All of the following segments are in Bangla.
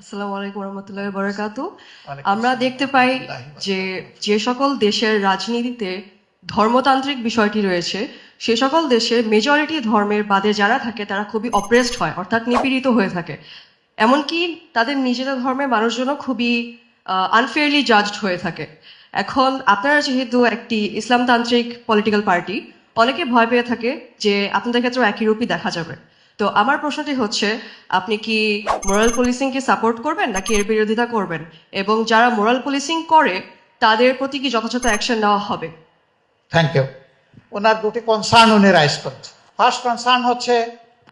আসসালামু আলাইকুম রহমতুল্লাহ বরকাতু। ওয়ালাইকুম আমরা আসসালাম দেখতে পাই রাহমাতুল্লাহি যে যে সকল দেশের রাজনীতিতে ধর্মতান্ত্রিক বিষয়টি রয়েছে, সে সকল দেশে মেজরিটি ধর্মের বাদে যারা থাকে তারা খুবই অপ্রেসড হয়, অর্থাৎ নিপীড়িত হয়ে থাকে। এমনকি তাদের নিজেদের ধর্মের মানুষজনও খুবই আনফেয়ারলি জাজড হয়ে থাকে। এখন আপনারা যেহেতু একটি ইসলামতান্ত্রিক পলিটিক্যাল পার্টি, অনেকে ভয় পেয়ে থাকে যে আপনাদের ক্ষেত্রেও একই রূপই দেখা যাবে। তো আমার প্রশ্নটি হচ্ছে, আপনি কি মোরাল পুলিশিংকে সাপোর্ট করবেন নাকি এর বিরোধিতা করবেন, এবং যারা মোরাল পুলিশিং করে তাদের প্রতি কি যথাযথ অ্যাকশন নেওয়া হবে? Thank you. ওনার দুটি কনসার্ন উনি রাইজ করেছেন। ফার্স্ট কনসার্ন হচ্ছে,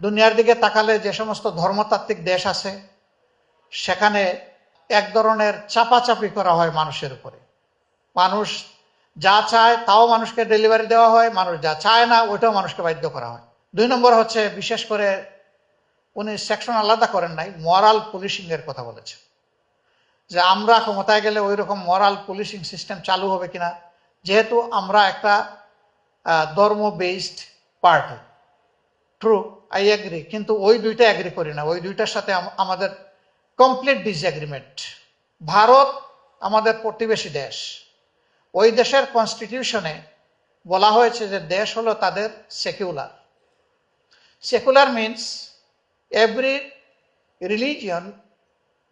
দুনিয়ার দিকে তাকালে যে সমস্ত ধর্মতাত্ত্বিক দেশ আছে সেখানে এক ধরনের চাপাচাপি করা হয় মানুষের উপরে। মানুষ যা চায় তাও মানুষকে ডেলিভারি দেওয়া হয়, মানুষ যা চায় না ওইটাও মানুষকে বাধ্য করা হয়। দুই নম্বর হচ্ছে, বিশেষ করে উনি সেকশন আলাদা করেন নাই, মরাল পুলিশিং এর কথা বলেছেন যে আমরা ক্ষমতায় গেলে ওই রকম মরাল পুলিশিং সিস্টেম চালু হবে কিনা, যেহেতু আমরা একটা ধর্ম based party. True, I agree, কিন্তু ওই দুইটা এগ্রি করি না, ওই দুইটার সাথে আমাদের কমপ্লিট ডিসএগ্রিমেন্ট। ভারত আমাদের প্রতিবেশী দেশ, ওই দেশের কনস্টিটিউশনে বলা হয়েছে যে দেশ হলো তাদের secular. Secular means every religion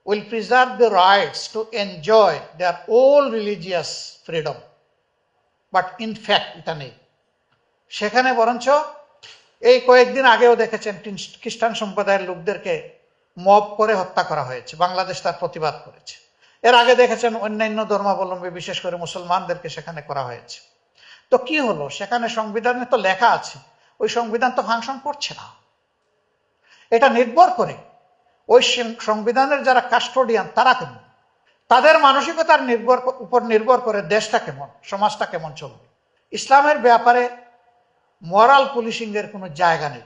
will preserve the rights to enjoy their all religious freedom. But in fact এটা নেই সেখানে। বরঞ্চ এই কয়েকদিন আগেও দেখেছেন খ্রিস্টান সম্প্রদায়ের লোকদেরকে মব করে হত্যা করা হয়েছে, বাংলাদেশ তার প্রতিবাদ করেছে। এর আগে দেখেছেন অন্যান্য ধর্মাবলম্বী বিশেষ করে মুসলমানদেরকে সেখানে করা হয়েছে। তো কি হলো, সেখানে সংবিধানে তো লেখা আছে, ওই সংবিধান তো ফাংশন করছে না। এটা নির্ভর করে ওই সংবিধানের যারা কাস্টোডিয়ান তারা কেমন, তাদের মানসিকতার উপর নির্ভর করে দেশটা কেমন, সমাজটা কেমন চলবে। ইসলামের ব্যাপারে মরাল পুলিশিং এর কোনো জায়গা নেই।